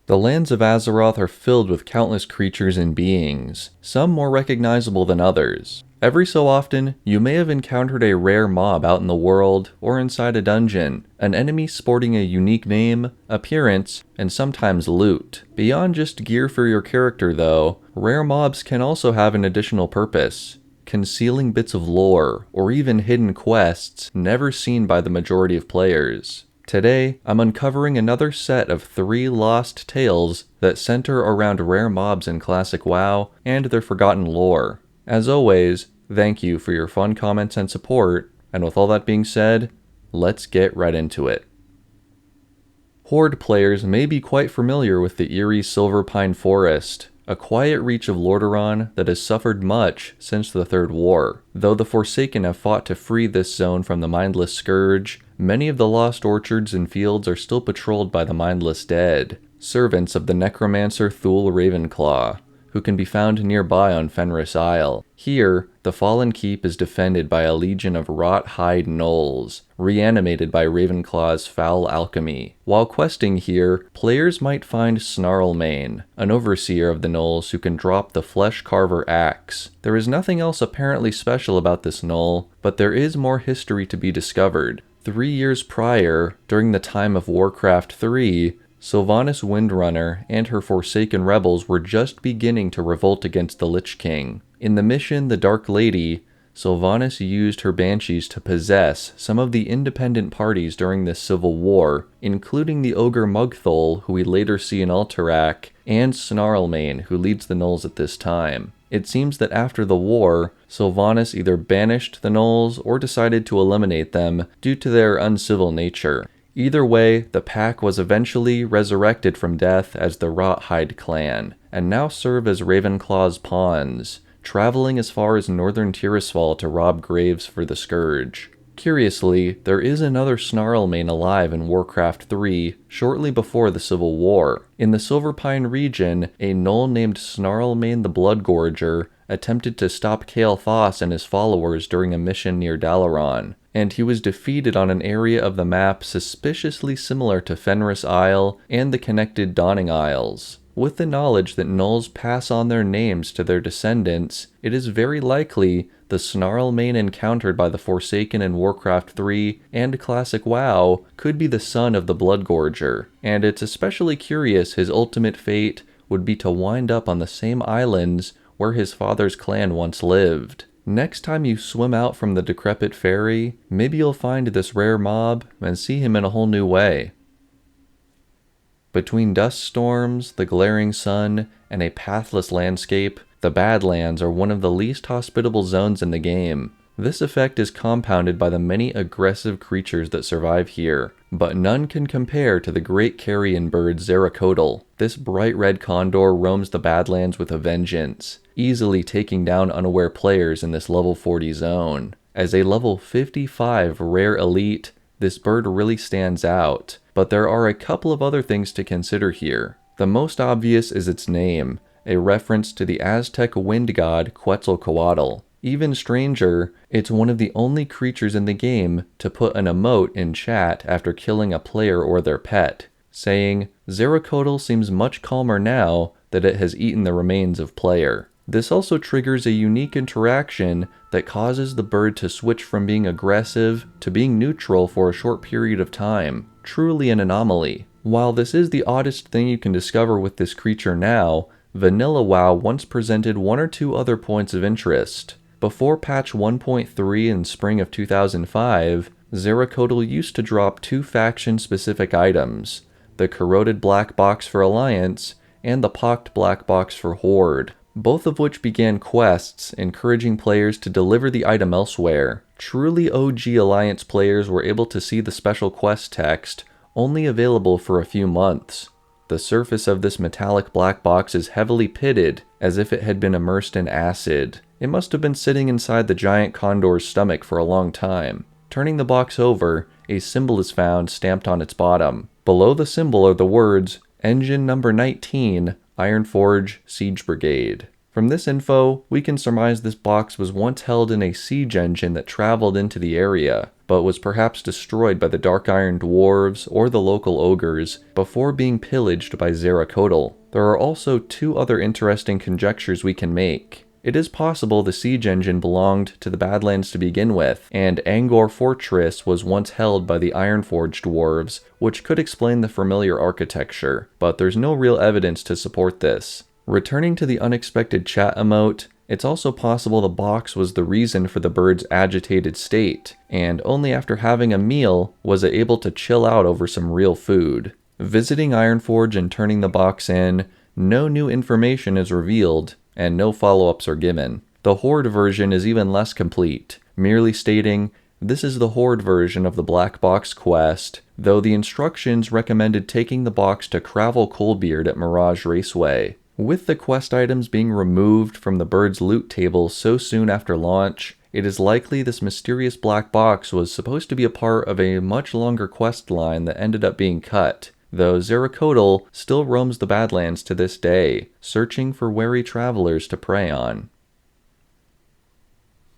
The lands of Azeroth are filled with countless creatures and beings, some more recognizable than others. Every so often, you may have encountered a rare mob out in the world or inside a dungeon, an enemy sporting a unique name, appearance, and sometimes loot. Beyond just gear for your character though, rare mobs can also have an additional purpose, concealing bits of lore or even hidden quests never seen by the majority of players. Today, I'm uncovering another set of 3 lost tales that center around rare mobs in classic WoW and their forgotten lore. As always, thank you for your fun comments and support, and with all that being said, let's get right into it. Horde players may be quite familiar with the eerie Silver Pine Forest, a quiet reach of Lordaeron that has suffered much since the Third War. Though the Forsaken have fought to free this zone from the mindless scourge, many of the lost orchards and fields are still patrolled by the mindless dead, servants of the necromancer Thule Ravenclaw, who can be found nearby on Fenris Isle. Here, the Fallen Keep is defended by a legion of wrought-hide gnolls, reanimated by Ravenclaw's foul alchemy. While questing here, players might find Snarlmane, an overseer of the gnolls who can drop the Flesh Carver axe. There is nothing else apparently special about this gnoll, but there is more history to be discovered. 3 years prior, during the time of Warcraft III, Sylvanas Windrunner and her Forsaken rebels were just beginning to revolt against the Lich King. In the mission The Dark Lady, Sylvanas used her banshees to possess some of the independent parties during this civil war, including the ogre Mugthol, who we later see in Alterac, and Snarlmane, who leads the gnolls at this time. It seems that after the war, Sylvanas either banished the gnolls or decided to eliminate them due to their uncivil nature. Either way, the pack was eventually resurrected from death as the Wrought-Hide clan, and now serve as Ravenclaw's pawns, traveling as far as northern Tirisfal to rob graves for the Scourge. Curiously, there is another Snarlmane alive in Warcraft III shortly before the Civil War. In the Silverpine region, a gnoll named Snarlmane the Bloodgorger attempted to stop Kael'thas and his followers during a mission near Dalaran, and he was defeated on an area of the map suspiciously similar to Fenris Isle and the connected Dawning Isles. With the knowledge that gnolls pass on their names to their descendants, it is very likely the Snarlmane encountered by the Forsaken in Warcraft III and Classic WoW could be the son of the Bloodgorger, and it's especially curious his ultimate fate would be to wind up on the same islands where his father's clan once lived. Next time you swim out from the decrepit ferry, maybe you'll find this rare mob and see him in a whole new way. Between dust storms, the glaring sun, and a pathless landscape, the Badlands are one of the least hospitable zones in the game. This effect is compounded by the many aggressive creatures that survive here, but none can compare to the great carrion bird Zeracodal. This bright red condor roams the Badlands with a vengeance, easily taking down unaware players in this level 40 zone. As a level 55 rare elite, this bird really stands out, but there are a couple of other things to consider here. The most obvious is its name, a reference to the Aztec wind god Quetzalcoatl. Even stranger, it's one of the only creatures in the game to put an emote in chat after killing a player or their pet, saying, "Zeracodal seems much calmer now that it has eaten the remains of player." This also triggers a unique interaction that causes the bird to switch from being aggressive to being neutral for a short period of time. Truly an anomaly. While this is the oddest thing you can discover with this creature now, Vanilla WoW once presented 1 or 2 other points of interest. Before patch 1.3 in spring of 2005, Zeracodal used to drop 2 faction-specific items, the Corroded Black Box for Alliance and the Pocked Black Box for Horde, both of which began quests encouraging players to deliver the item elsewhere. Truly OG Alliance players were able to see the special quest text, only available for a few months. The surface of this metallic black box is heavily pitted, as if it had been immersed in acid. It must have been sitting inside the giant condor's stomach for a long time. Turning the box over, a symbol is found stamped on its bottom. Below the symbol are the words, Engine Number 19, Ironforge Siege Brigade. From this info, we can surmise this box was once held in a siege engine that traveled into the area, but was perhaps destroyed by the Dark Iron Dwarves or the local ogres before being pillaged by Zeracodal. There are also two other interesting conjectures we can make. It is possible the siege engine belonged to the Badlands to begin with, and Angor Fortress was once held by the Ironforged dwarves, which could explain the familiar architecture, but there's no real evidence to support this. Returning to the unexpected chat emote, it's also possible the box was the reason for the bird's agitated state, and only after having a meal was it able to chill out over some real food. Visiting Ironforge and turning the box in, no new information is revealed, and no follow-ups are given. The Horde version is even less complete, merely stating, "This is the Horde version of the Black Box quest," though the instructions recommended taking the box to Cravel Coalbeard at Mirage Raceway. With the quest items being removed from the bird's loot table so soon after launch, it is likely this mysterious black box was supposed to be a part of a much longer quest line that ended up being cut, though Zeracodal still roams the Badlands to this day, searching for wary travelers to prey on.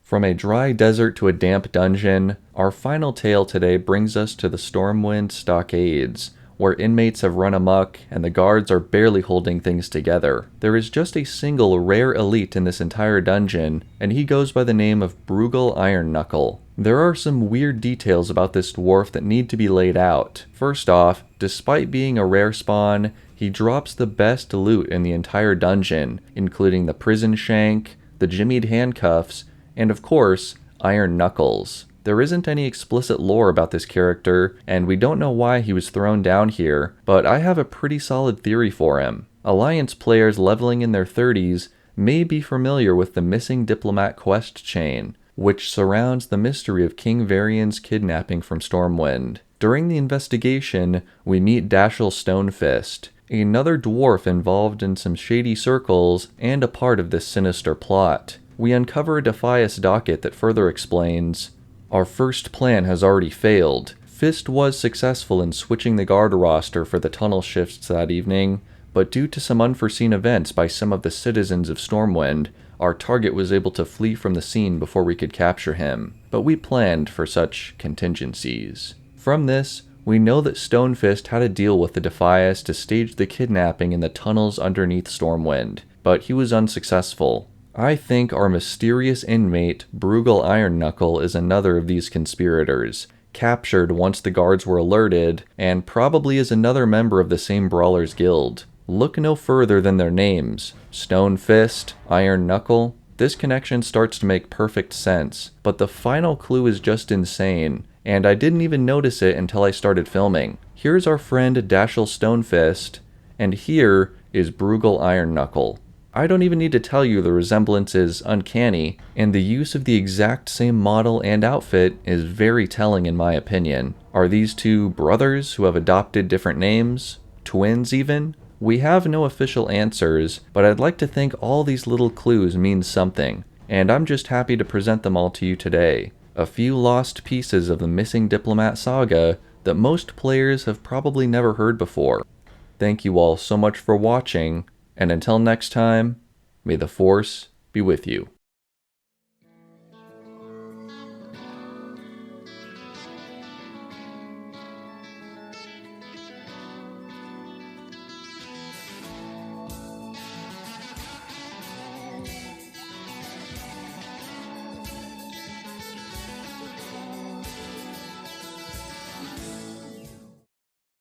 From a dry desert to a damp dungeon, our final tale today brings us to the Stormwind Stockades, where inmates have run amok and the guards are barely holding things together. There is just a single rare elite in this entire dungeon, and he goes by the name of Brugal Ironknuckle. There are some weird details about this dwarf that need to be laid out. First off, despite being a rare spawn, he drops the best loot in the entire dungeon, including the prison shank, the jimmied handcuffs, and of course, iron knuckles. There isn't any explicit lore about this character, and we don't know why he was thrown down here, but I have a pretty solid theory for him. Alliance players leveling in their 30s may be familiar with the Missing Diplomat quest chain, which surrounds the mystery of King Varian's kidnapping from Stormwind. During the investigation, we meet Dashel Stonefist, another dwarf involved in some shady circles and a part of this sinister plot. We uncover a Defias docket that further explains, "Our first plan has already failed. Fist was successful in switching the guard roster for the tunnel shifts that evening, but due to some unforeseen events by some of the citizens of Stormwind, our target was able to flee from the scene before we could capture him, but we planned for such contingencies." From this, we know that Stonefist had a deal with the Defias to stage the kidnapping in the tunnels underneath Stormwind, but he was unsuccessful. I think our mysterious inmate, Brugal Ironknuckle, is another of these conspirators, captured once the guards were alerted, and probably is another member of the same Brawlers Guild. Look no further than their names, Stonefist, Ironknuckle. This connection starts to make perfect sense, but the final clue is just insane, and I didn't even notice it until I started filming. Here's our friend Dashel Stonefist, and here is Brugal Ironknuckle. I don't even need to tell you the resemblance is uncanny, and the use of the exact same model and outfit is very telling in my opinion. Are these two brothers who have adopted different names? Twins even? We have no official answers, but I'd like to think all these little clues mean something, and I'm just happy to present them all to you today. A few lost pieces of the Missing Diplomat saga that most players have probably never heard before. Thank you all so much for watching, and until next time, may the Force be with you.